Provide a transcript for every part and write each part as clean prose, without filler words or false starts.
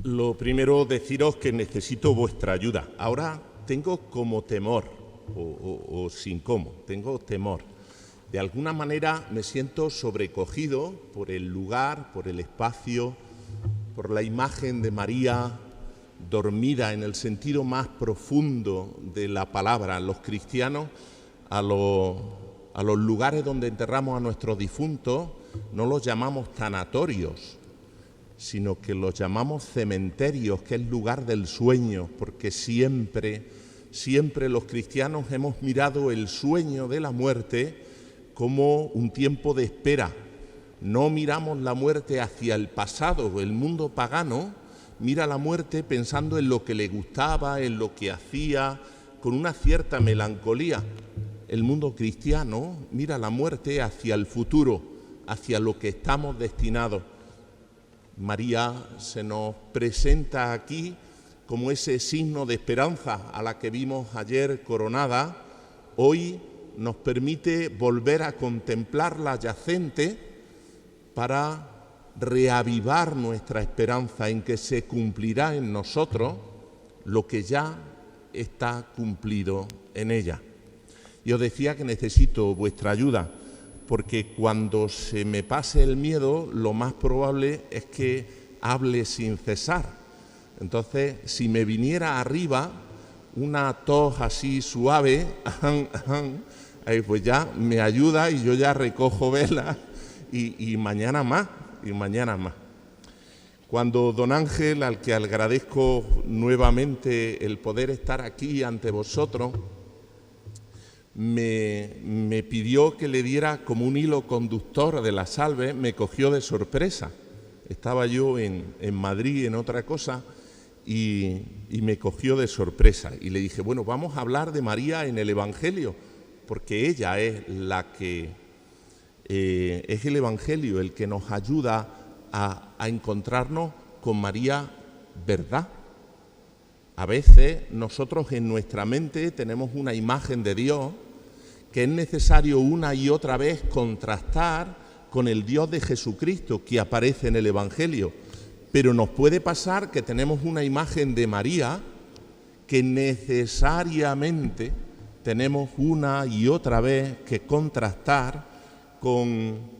Lo primero, deciros que necesito vuestra ayuda. Ahora tengo como temor, o sin cómo, tengo temor. De alguna manera me siento sobrecogido por el lugar, por el espacio, por la imagen de María dormida en el sentido más profundo de la palabra. Los cristianos, a los lugares donde enterramos a nuestros difuntos, no los llamamos tanatorios, sino que los llamamos cementerios, que es el lugar del sueño, porque siempre los cristianos hemos mirado el sueño de la muerte como un tiempo de espera. No miramos la muerte hacia el pasado. El mundo pagano mira la muerte pensando en lo que le gustaba, en lo que hacía, con una cierta melancolía. El mundo cristiano mira la muerte hacia el futuro, hacia lo que estamos destinados. María se nos presenta aquí como ese signo de esperanza a la que vimos ayer coronada. Hoy nos permite volver a contemplarla yacente para reavivar nuestra esperanza en que se cumplirá en nosotros lo que ya está cumplido en ella. Y os decía que necesito vuestra ayuda, porque cuando se me pase el miedo, lo más probable es que hable sin cesar. Entonces, si me viniera arriba una tos así suave, pues ya me ayuda y yo ya recojo velas y mañana más, Cuando don Ángel, al que agradezco nuevamente el poder estar aquí ante vosotros, me pidió que le diera como un hilo conductor de la salve, me cogió de sorpresa. Estaba yo en Madrid en otra cosa y me cogió de sorpresa. Y le dije, bueno, vamos a hablar de María en el Evangelio, porque ella es la que es el Evangelio el que nos ayuda a encontrarnos con María verdad. A veces nosotros en nuestra mente tenemos una imagen de Dios que es necesario una y otra vez contrastar con el Dios de Jesucristo que aparece en el Evangelio. Pero nos puede pasar que tenemos una imagen de María que necesariamente tenemos una y otra vez que contrastar con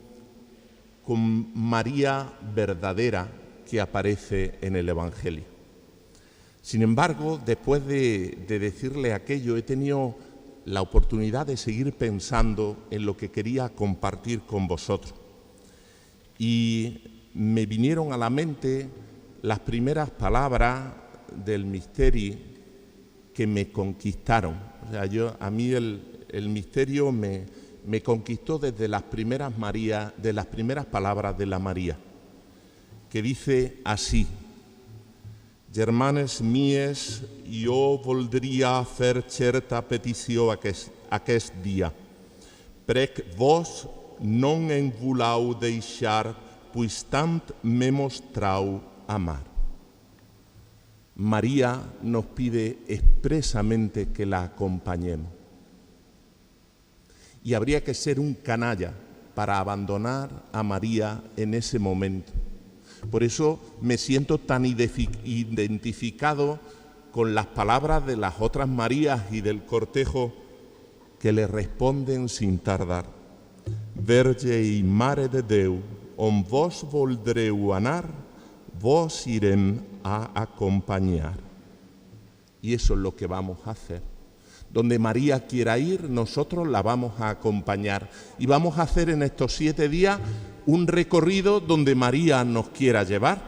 María verdadera que aparece en el Evangelio. Sin embargo, después de decirle aquello, he tenido la oportunidad de seguir pensando en lo que quería compartir con vosotros. Y me vinieron a la mente las primeras palabras del misterio que me conquistaron. O sea, a mí el misterio me conquistó desde las primeras palabras de la María, que dice así: Germanes mies, jo voldria fer certa petició aquest dia, prec vos non en volau deixar, pues tant me mostrau amar. María nos pide expresamente que la acompañemos. Y habría que ser un canalla para abandonar a María en ese momento. Por eso me siento tan identificado con las palabras de las otras Marías y del cortejo que le responden sin tardar. Verge y Mare de Déu, on vos voldreu anar, vos irem a acompañar. Y eso es lo que vamos a hacer. Donde María quiera ir, nosotros la vamos a acompañar. Y vamos a hacer en estos 7 días un recorrido donde María nos quiera llevar.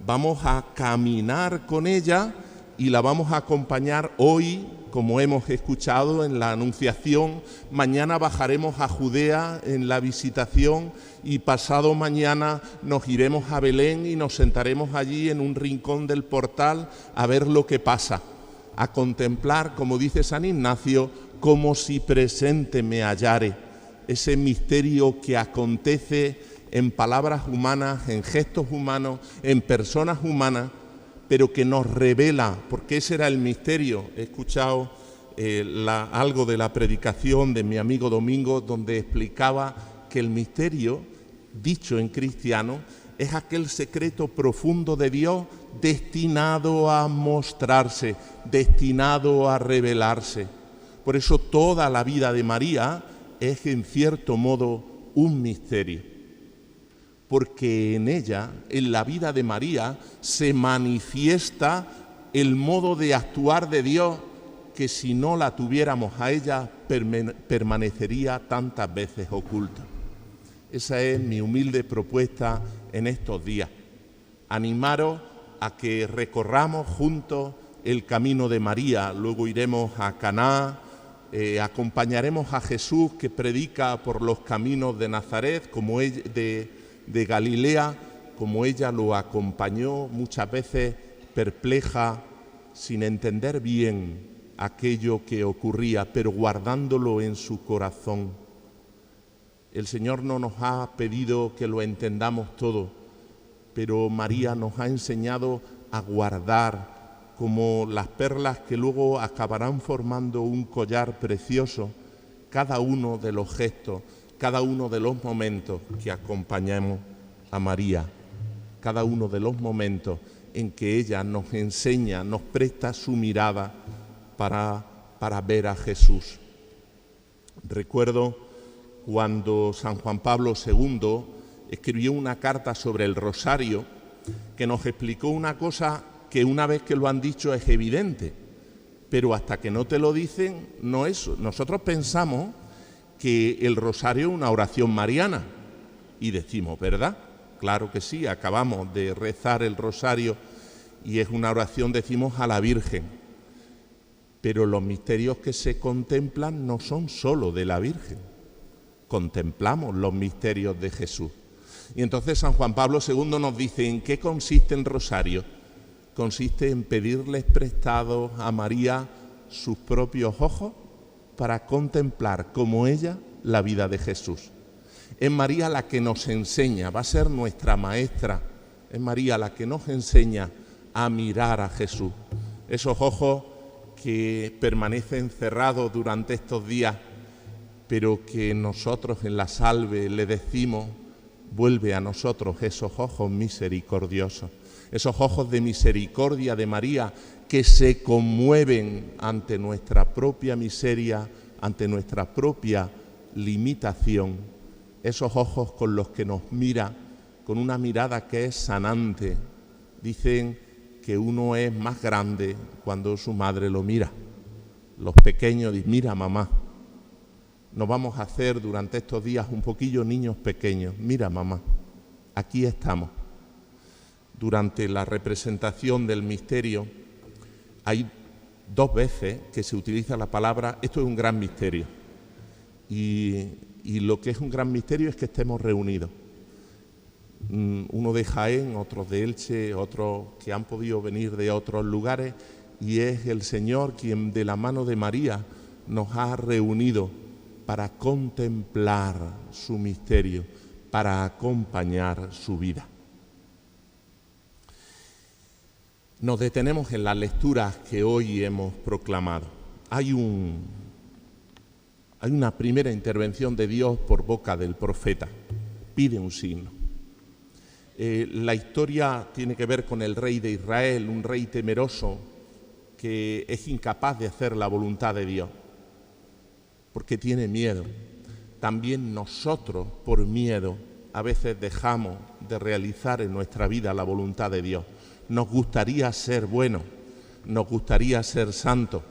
Vamos a caminar con ella y la vamos a acompañar hoy, como hemos escuchado en la Anunciación. Mañana bajaremos a Judea en la visitación y pasado mañana nos iremos a Belén y nos sentaremos allí en un rincón del portal a ver lo que pasa, a contemplar, como dice San Ignacio, como si presente me hallare, ese misterio que acontece en palabras humanas, en gestos humanos, en personas humanas, pero que nos revela, porque ese era el misterio. He escuchado algo de la predicación de mi amigo Domingo, donde explicaba que el misterio, dicho en cristiano, es aquel secreto profundo de Dios destinado a mostrarse, destinado a revelarse. Por eso toda la vida de María es en cierto modo un misterio, porque en ella, en la vida de María, se manifiesta el modo de actuar de Dios que si no la tuviéramos a ella permanecería tantas veces oculta. Esa es mi humilde propuesta en estos días. Animaros a que recorramos juntos el camino de María. Luego iremos a Caná, acompañaremos a Jesús que predica por los caminos de Nazaret, como de Galilea, como ella lo acompañó, muchas veces perpleja, sin entender bien aquello que ocurría, pero guardándolo en su corazón. El Señor no nos ha pedido que lo entendamos todo, pero María nos ha enseñado a guardar como las perlas que luego acabarán formando un collar precioso, cada uno de los gestos, cada uno de los momentos que acompañamos a María, cada uno de los momentos en que ella nos enseña, nos presta su mirada para ver a Jesús. Recuerdo cuando San Juan Pablo II escribió una carta sobre el rosario que nos explicó una cosa que una vez que lo han dicho es evidente, pero hasta que no te lo dicen no es. Nosotros pensamos que el rosario es una oración mariana y decimos, ¿verdad? Claro que sí, acabamos de rezar el rosario y es una oración, decimos, a la Virgen. Pero los misterios que se contemplan no son solo de la Virgen, contemplamos los misterios de Jesús. Y entonces San Juan Pablo II nos dice, ¿en qué consiste el rosario? Consiste en pedirles prestado a María sus propios ojos para contemplar como ella la vida de Jesús. Es María la que nos enseña, va a ser nuestra maestra, es María la que nos enseña a mirar a Jesús. Esos ojos que permanecen cerrados durante estos días, pero que nosotros en la salve le decimos, vuelve a nosotros esos ojos misericordiosos, esos ojos de misericordia de María que se conmueven ante nuestra propia miseria, ante nuestra propia limitación, esos ojos con los que nos mira, con una mirada que es sanante. Dicen que uno es más grande cuando su madre lo mira. Los pequeños dicen, mira mamá. Nos vamos a hacer durante estos días un poquillo niños pequeños. Mira mamá, aquí estamos. Durante la representación del misterio hay 2 veces que se utiliza la palabra, esto es un gran misterio. Y lo que es un gran misterio es que estemos reunidos. Uno de Jaén, otros de Elche, otros que han podido venir de otros lugares, y es el Señor quien de la mano de María nos ha reunido para contemplar su misterio, para acompañar su vida. Nos detenemos en las lecturas que hoy hemos proclamado. Hay una primera intervención de Dios por boca del profeta. Pide un signo. La historia tiene que ver con el rey de Israel, un rey temeroso que es incapaz de hacer la voluntad de Dios, porque tiene miedo. También nosotros, por miedo, a veces dejamos de realizar en nuestra vida la voluntad de Dios. Nos gustaría ser buenos, nos gustaría ser santos,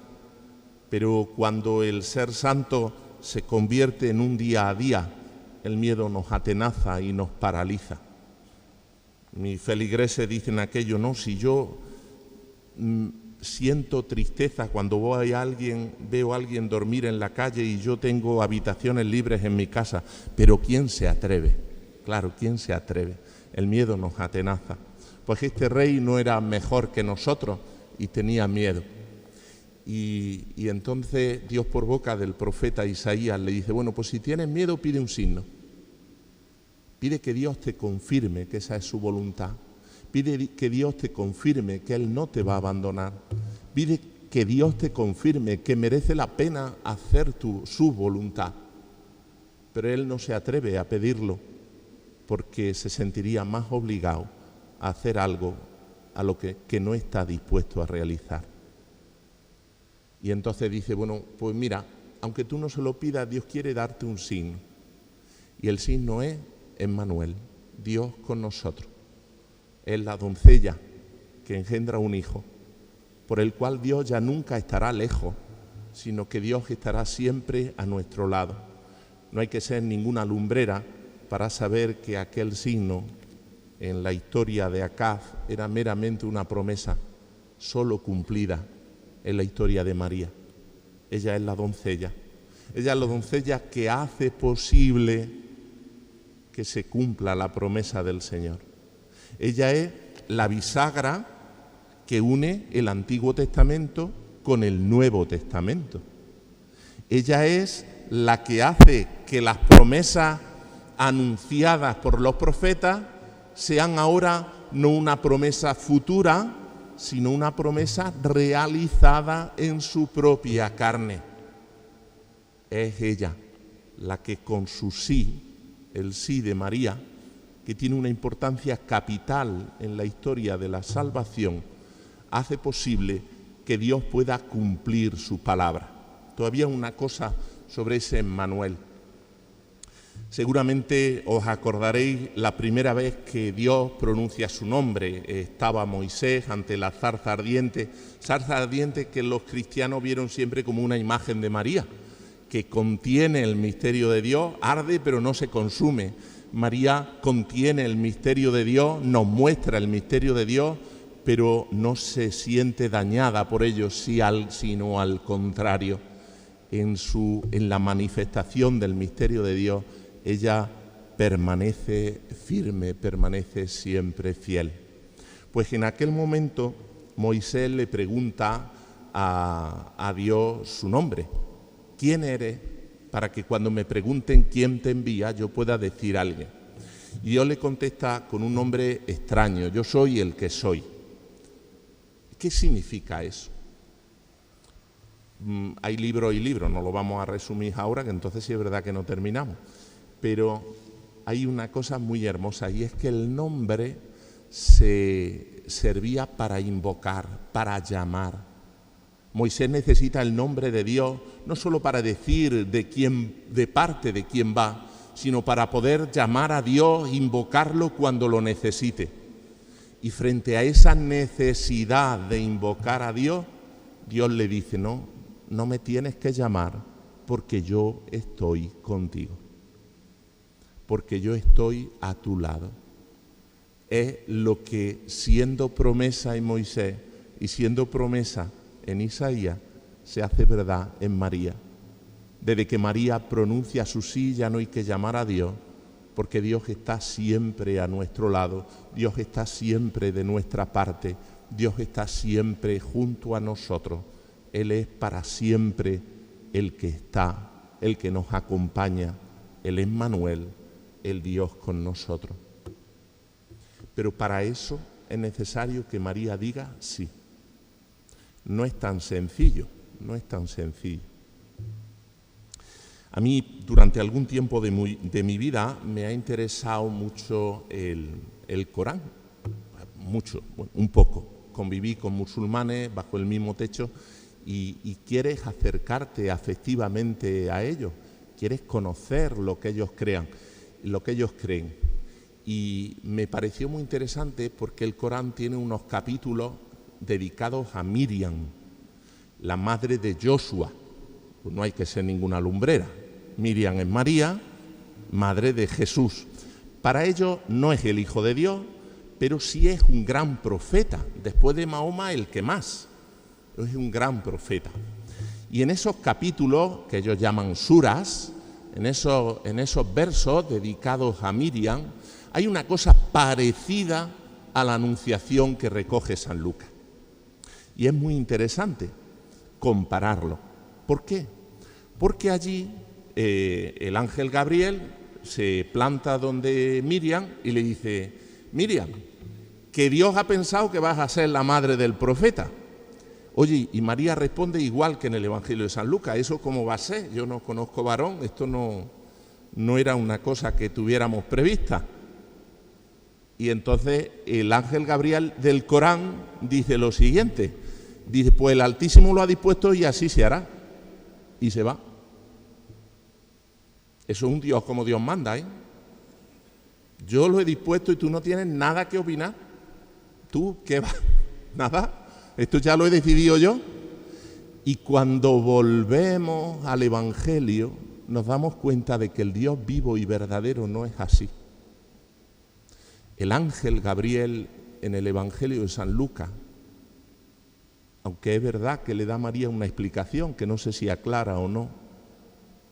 pero cuando el ser santo se convierte en un día a día, el miedo nos atenaza y nos paraliza. Mis feligreses dicen aquello, no, si yo siento tristeza cuando veo a alguien dormir en la calle y yo tengo habitaciones libres en mi casa, pero ¿quién se atreve? Claro, ¿quién se atreve? El miedo nos atenaza. Pues este rey no era mejor que nosotros y tenía miedo. Y entonces Dios por boca del profeta Isaías le dice, bueno, pues si tienes miedo pide un signo. Pide que Dios te confirme que esa es su voluntad. Pide que Dios te confirme que Él no te va a abandonar. Pide que Dios te confirme que merece la pena hacer su voluntad. Pero Él no se atreve a pedirlo porque se sentiría más obligado a hacer algo a lo que no está dispuesto a realizar. Y entonces dice, bueno, pues mira, aunque tú no se lo pidas, Dios quiere darte un signo. Y el signo es Emmanuel, Dios con nosotros. Es la doncella que engendra un hijo, por el cual Dios ya nunca estará lejos, sino que Dios estará siempre a nuestro lado. No hay que ser ninguna lumbrera para saber que aquel signo en la historia de Acaz era meramente una promesa solo cumplida en la historia de María. Ella es la doncella. Ella es la doncella que hace posible que se cumpla la promesa del Señor. Ella es la bisagra que une el Antiguo Testamento con el Nuevo Testamento. Ella es la que hace que las promesas anunciadas por los profetas sean ahora no una promesa futura, sino una promesa realizada en su propia carne. Es ella la que con su sí, el sí de María, que tiene una importancia capital en la historia de la salvación, hace posible que Dios pueda cumplir su palabra. Todavía una cosa sobre ese Emmanuel. Seguramente os acordaréis la primera vez que Dios pronuncia su nombre. Estaba Moisés ante la zarza ardiente que los cristianos vieron siempre como una imagen de María, que contiene el misterio de Dios, arde pero no se consume. María contiene el misterio de Dios, nos muestra el misterio de Dios, pero no se siente dañada por ello, sino al contrario. En la manifestación del misterio de Dios, ella permanece firme, permanece siempre fiel. Pues en aquel momento Moisés le pregunta a Dios su nombre. ¿Quién eres? Para que cuando me pregunten quién te envía, yo pueda decir a alguien. Y Dios le contesta con un nombre extraño: yo soy el que soy. ¿Qué significa eso? Hay libros y libros, no lo vamos a resumir ahora, que entonces sí es verdad que no terminamos. Pero hay una cosa muy hermosa, y es que el nombre se servía para invocar, para llamar. Moisés necesita el nombre de Dios no solo para decir de parte de quién va, sino para poder llamar a Dios, invocarlo cuando lo necesite. Y frente a esa necesidad de invocar a Dios, Dios le dice: no me tienes que llamar, porque yo estoy contigo, porque yo estoy a tu lado. Es lo que, siendo promesa en Moisés y siendo promesa en Isaías, se hace verdad en María. Desde que María pronuncia su sí, ya no hay que llamar a Dios, porque Dios está siempre a nuestro lado, Dios está siempre de nuestra parte, Dios está siempre junto a nosotros. Él es para siempre el que está, el que nos acompaña, el Emmanuel, el Dios con nosotros. Pero para eso es necesario que María diga sí. No es tan sencillo, no es tan sencillo. A mí, durante algún tiempo de mi vida, me ha interesado mucho el Corán, mucho, bueno, un poco. Conviví con musulmanes bajo el mismo techo y quieres acercarte afectivamente a ellos, quieres conocer lo que ellos crean, lo que ellos creen. Y me pareció muy interesante porque el Corán tiene unos capítulos dedicados a Miriam, la madre de Josué. Pues no hay que ser ninguna lumbrera. Miriam es María, madre de Jesús. Para ellos no es el Hijo de Dios, pero sí es un gran profeta. Después de Mahoma, el que más. Es un gran profeta. Y en esos capítulos, que ellos llaman suras, en esos versos dedicados a Miriam, hay una cosa parecida a la anunciación que recoge San Lucas. Y es muy interesante compararlo. ¿Por qué? Porque allí el ángel Gabriel se planta donde Miriam y le dice: Miriam, que Dios ha pensado que vas a ser la madre del profeta. Oye, y María responde igual que en el Evangelio de San Lucas: ¿eso cómo va a ser? Yo no conozco varón, esto no era una cosa que tuviéramos prevista. Y entonces el ángel Gabriel del Corán dice lo siguiente, dice, pues el Altísimo lo ha dispuesto y así se hará. Y se va. Eso es un Dios como Dios manda, ¿eh? Yo lo he dispuesto y tú no tienes nada que opinar. ¿Tú qué vas? Nada. Esto ya lo he decidido yo. Y cuando volvemos al Evangelio, nos damos cuenta de que el Dios vivo y verdadero no es así. El ángel Gabriel en el Evangelio de San Lucas, aunque es verdad que le da a María una explicación que no sé si aclara o no,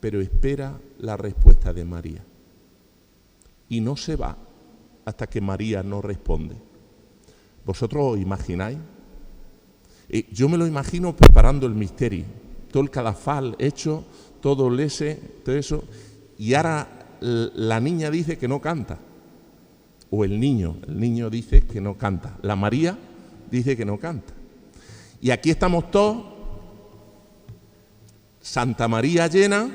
pero espera la respuesta de María. Y no se va hasta que María no responde. ¿Vosotros os imagináis? Yo me lo imagino preparando el misterio, todo el cadafal hecho, todo el ese, todo eso, y ahora la niña dice que no canta. O el niño dice que no canta. La María dice que no canta. Y aquí estamos todos, Santa María llena,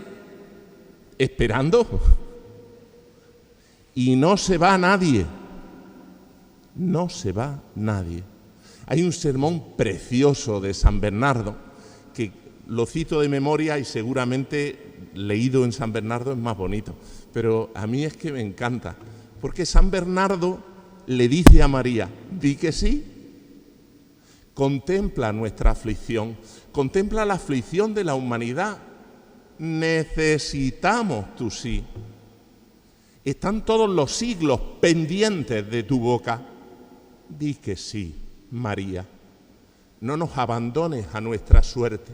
esperando. Y no se va nadie. No se va nadie. Hay un sermón precioso de San Bernardo, que lo cito de memoria y seguramente leído en San Bernardo es más bonito. Pero a mí es que me encanta. Porque San Bernardo le dice a María, di que sí, contempla nuestra aflicción, contempla la aflicción de la humanidad, necesitamos tu sí. Están todos los siglos pendientes de tu boca, di que sí, María, no nos abandones a nuestra suerte.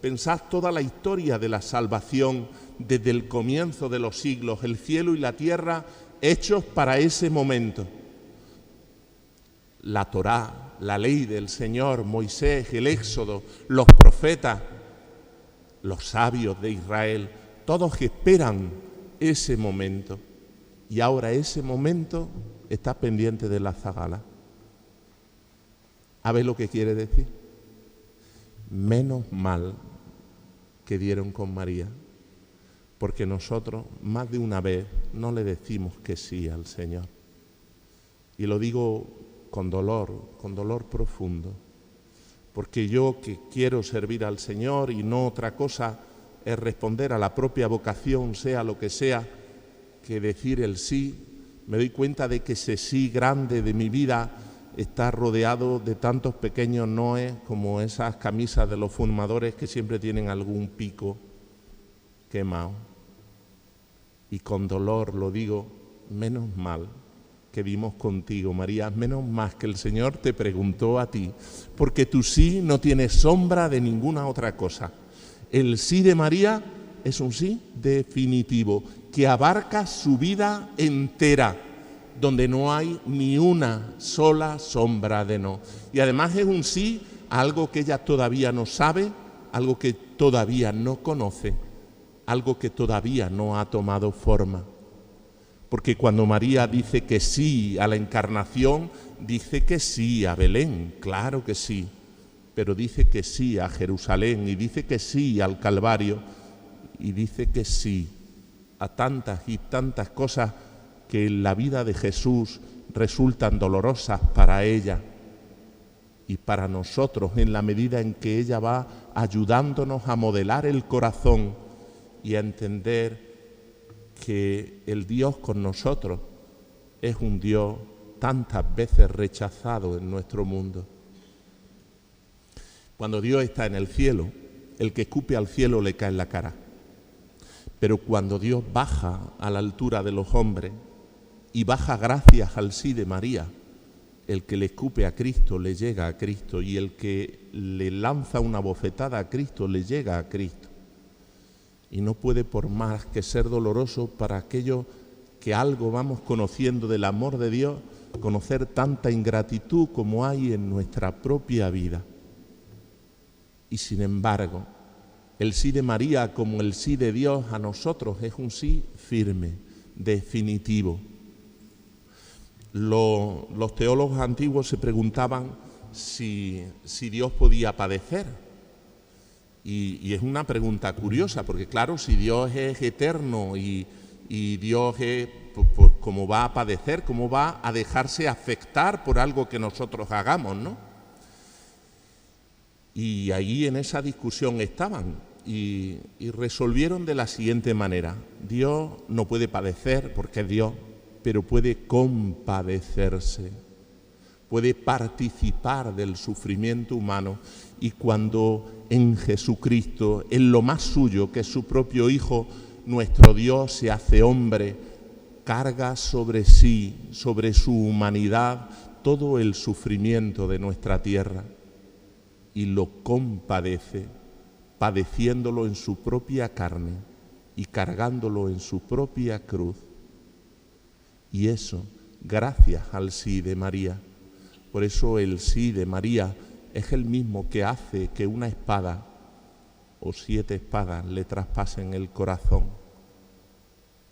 Pensad toda la historia de la salvación desde el comienzo de los siglos, el cielo y la tierra hechos para ese momento. La Torá, la ley del Señor, Moisés, el Éxodo, los profetas, los sabios de Israel, todos esperan ese momento. Y ahora ese momento está pendiente de la zagala. ¿Sabes lo que quiere decir? Menos mal que dieron con María, porque nosotros más de una vez no le decimos que sí al Señor. Y lo digo con dolor profundo, porque yo que quiero servir al Señor y no otra cosa es responder a la propia vocación, sea lo que sea, que decir el sí, me doy cuenta de que ese sí grande de mi vida está rodeado de tantos pequeños noes como esas camisas de los fumadores que siempre tienen algún pico quemado. Y con dolor lo digo, menos mal que vimos contigo, María, menos mal que el Señor te preguntó a ti, porque tu sí no tiene sombra de ninguna otra cosa. El sí de María es un sí definitivo, que abarca su vida entera, donde no hay ni una sola sombra de no. Y además es un sí a algo que ella todavía no sabe, algo que todavía no conoce, algo que todavía no ha tomado forma. Porque cuando María dice que sí a la encarnación, dice que sí a Belén, claro que sí, pero dice que sí a Jerusalén y dice que sí al Calvario y dice que sí a tantas y tantas cosas que en la vida de Jesús resultan dolorosas para ella y para nosotros en la medida en que ella va ayudándonos a modelar el corazón y a entender que el Dios con nosotros es un Dios tantas veces rechazado en nuestro mundo. Cuando Dios está en el cielo, el que escupe al cielo le cae en la cara. Pero cuando Dios baja a la altura de los hombres y baja gracias al sí de María, el que le escupe a Cristo le llega a Cristo y el que le lanza una bofetada a Cristo le llega a Cristo. Y no puede por más que ser doloroso para aquellos que algo vamos conociendo del amor de Dios, conocer tanta ingratitud como hay en nuestra propia vida. Y sin embargo, el sí de María como el sí de Dios a nosotros es un sí firme, definitivo. Los teólogos antiguos se preguntaban si Dios podía padecer. Y es una pregunta curiosa, porque claro, si Dios es eterno y Dios es, pues cómo va a padecer, cómo va a dejarse afectar por algo que nosotros hagamos, ¿no? Y ahí en esa discusión estaban y resolvieron de la siguiente manera: Dios no puede padecer porque es Dios, pero puede compadecerse, puede participar del sufrimiento humano, y cuando en Jesucristo, en lo más suyo, que es su propio Hijo, nuestro Dios se hace hombre, carga sobre sí, sobre su humanidad, todo el sufrimiento de nuestra tierra y lo compadece, padeciéndolo en su propia carne y cargándolo en su propia cruz. Y eso gracias al sí de María. Por eso el sí de María es el mismo que hace que una espada o 7 espadas le traspasen el corazón.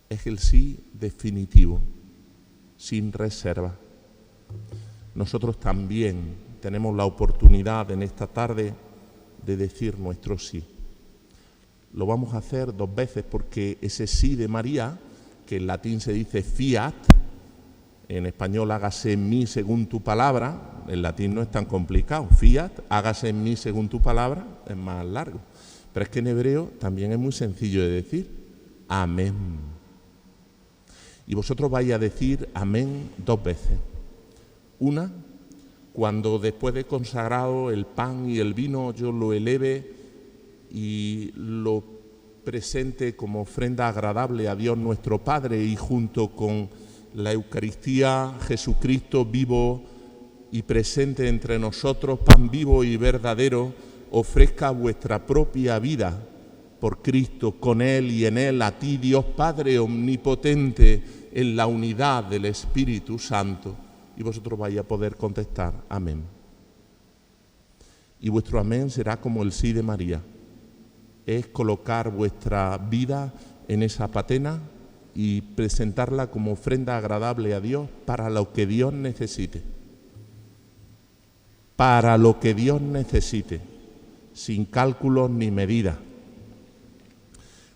Es el sí definitivo, sin reserva. Nosotros también tenemos la oportunidad en esta tarde de decir nuestro sí. Lo vamos a hacer 2 veces porque ese sí de María, que en latín se dice fiat, en español hágase en mí según tu palabra, en latín no es tan complicado, fiat, hágase en mí según tu palabra, es más largo. Pero es que en hebreo también es muy sencillo de decir, amén. Y vosotros vais a decir amén 2 veces. Una, cuando después de consagrado el pan y el vino yo lo eleve y lo presente como ofrenda agradable a Dios nuestro Padre, y junto con la Eucaristía, Jesucristo vivo y presente entre nosotros, pan vivo y verdadero, ofrezca vuestra propia vida por Cristo, con Él y en Él, a ti Dios Padre omnipotente, en la unidad del Espíritu Santo. Y vosotros vais a poder contestar amén. Y vuestro amén será como el sí de María. Es colocar vuestra vida en esa patena y presentarla como ofrenda agradable a Dios para lo que Dios necesite. Para lo que Dios necesite, sin cálculos ni medidas.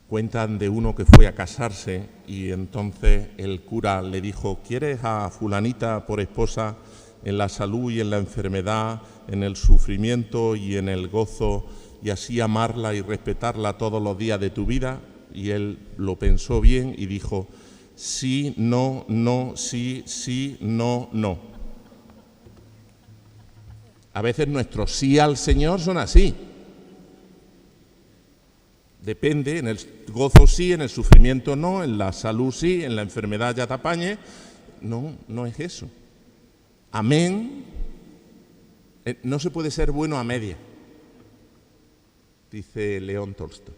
Cuentan de uno que fue a casarse y entonces el cura le dijo: ¿quieres a fulanita por esposa en la salud y en la enfermedad, en el sufrimiento y en el gozo, y así amarla y respetarla todos los días de tu vida? Y él lo pensó bien y dijo: sí, no, no, sí, sí, no, no. A veces nuestros sí al Señor son así. Depende, en el gozo sí, en el sufrimiento no, en la salud sí, en la enfermedad ya te apañes. No, no es eso. Amén. No se puede ser bueno a media, dice León Tolstoy.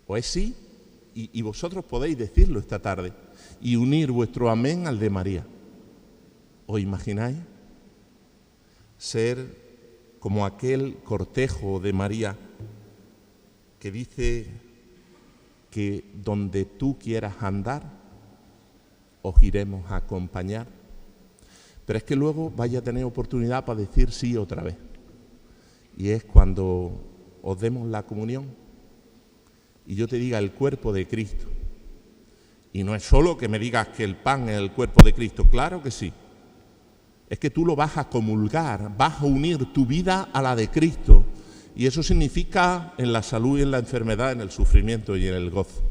O es sí, y vosotros podéis decirlo esta tarde, y unir vuestro amén al de María. ¿Os imagináis? Ser como aquel cortejo de María que dice que donde tú quieras andar, os iremos a acompañar. Pero es que luego vaya a tener oportunidad para decir sí otra vez. Y es cuando os demos la comunión y yo te diga el cuerpo de Cristo. Y no es solo que me digas que el pan es el cuerpo de Cristo, claro que sí. Es que tú lo vas a comulgar, vas a unir tu vida a la de Cristo. Y eso significa en la salud y en la enfermedad, en el sufrimiento y en el gozo.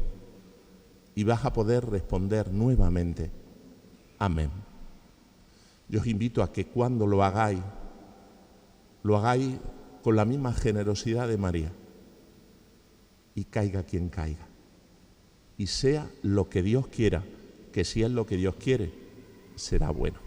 Y vas a poder responder nuevamente, amén. Yo os invito a que cuando lo hagáis con la misma generosidad de María. Y caiga quien caiga. Y sea lo que Dios quiera, que si es lo que Dios quiere, será bueno.